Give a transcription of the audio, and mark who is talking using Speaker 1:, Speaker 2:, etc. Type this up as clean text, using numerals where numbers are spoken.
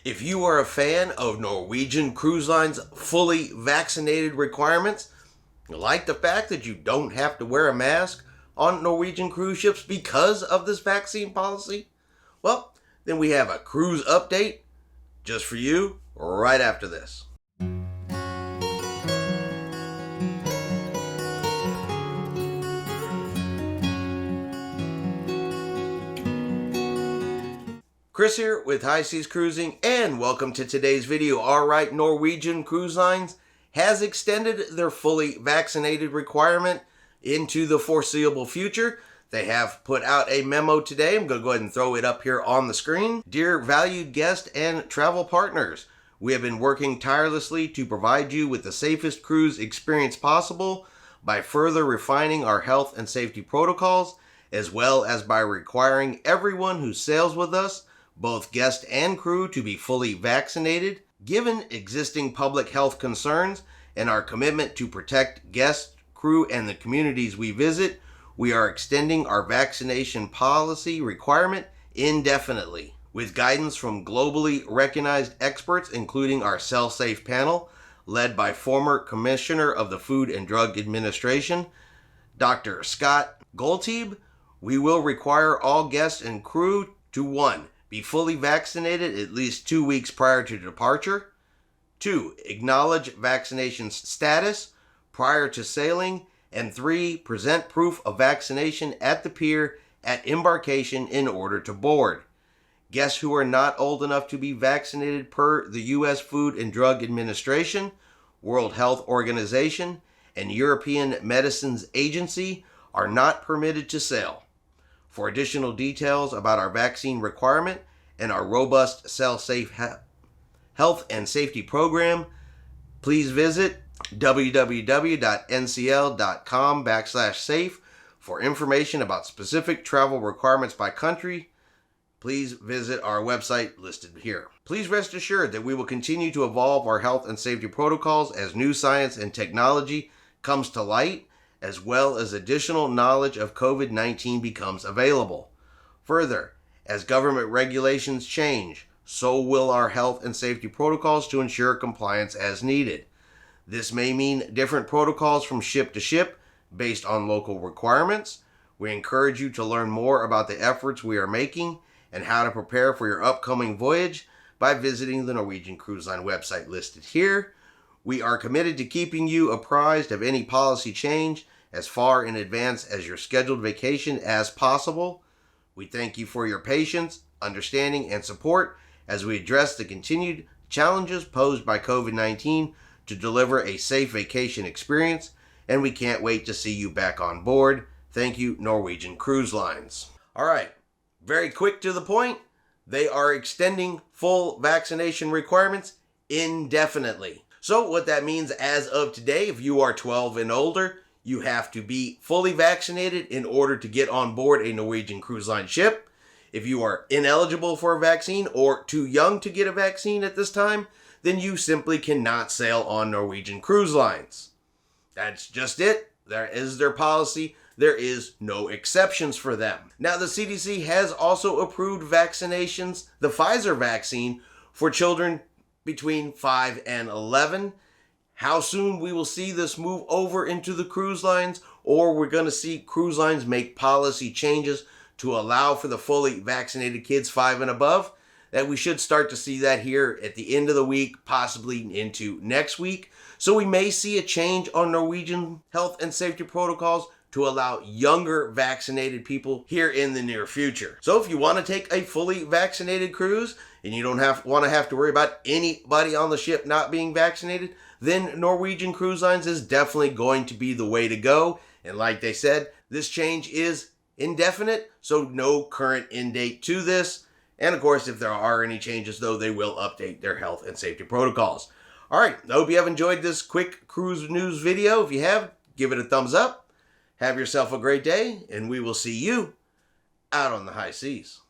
Speaker 1: If you are a fan of Norwegian Cruise Line's fully vaccinated requirements, like the fact that you don't have to wear a mask on Norwegian cruise ships because of this vaccine policy, well, then we have a cruise update just for you right after this. Chris here with High Seas Cruising, and welcome to today's video. Alright, Norwegian Cruise Lines has extended their fully vaccinated requirement into the foreseeable future. They have put out a memo today. I'm going to go ahead and throw it up here on the screen. Dear valued guests and travel partners, we have been working tirelessly to provide you with the safest cruise experience possible by further refining our health and safety protocols, as well as by requiring everyone who sails with us, both guest and crew, to be fully vaccinated. Given existing public health concerns and our commitment to protect guests, crew, and the communities we visit, we are extending our vaccination policy requirement indefinitely. With guidance from globally recognized experts, including our Cell Safe panel, led by former Commissioner of the Food and Drug Administration, Dr. Scott Goldtieb, we will require all guests and crew to 1. Be fully vaccinated at least 2 weeks prior to departure. 2. Acknowledge vaccination status prior to sailing. And 3. Present proof of vaccination at the pier at embarkation in order to board. Guests who are not old enough to be vaccinated per the U.S. Food and Drug Administration, World Health Organization, and European Medicines Agency are not permitted to sail. For additional details about our vaccine requirement and our robust Cell Safe health and safety program, please visit www.ncl.com/safe. For information about specific travel requirements by country, please visit our website listed here. Please rest assured that we will continue to evolve our health and safety protocols as new science and technology comes to light, as well as additional knowledge of COVID-19 becomes available. Further, as government regulations change, so will our health and safety protocols to ensure compliance as needed. This may mean different protocols from ship to ship based on local requirements. We encourage you to learn more about the efforts we are making and how to prepare for your upcoming voyage by visiting the Norwegian Cruise Line website listed here. We are committed to keeping you apprised of any policy change as far in advance as your scheduled vacation as possible. We thank you for your patience, understanding, and support as we address the continued challenges posed by COVID-19 to deliver a safe vacation experience, and we can't wait to see you back on board. Thank you, Norwegian Cruise Lines. All right, very quick to the point. They are extending full vaccination requirements indefinitely. So what that means as of today, if you are 12 and older, you have to be fully vaccinated in order to get on board a Norwegian Cruise Line ship. If you are ineligible for a vaccine or too young to get a vaccine at this time, then you simply cannot sail on Norwegian Cruise Lines. That's just it. That is their policy. There is no exceptions for them. Now, the CDC has also approved vaccinations, the Pfizer vaccine, for children between 5 and 11. How soon we will see this move over into the cruise lines, or we're going to see cruise lines make policy changes to allow for the fully vaccinated kids 5 and above, that we should start to see that here at the end of the week, possibly into next week. So we may see a change on Norwegian health and safety protocols to allow younger vaccinated people here in the near future. So if you want to take a fully vaccinated cruise and you don't want to worry about anybody on the ship not being vaccinated, then Norwegian Cruise Lines is definitely going to be the way to go. And like they said, this change is indefinite, so no current end date to this. And of course, if there are any changes, though, they will update their health and safety protocols. All right, I hope you have enjoyed this quick cruise news video. If you have, give it a thumbs up. Have yourself a great day, and we will see you out on the high seas.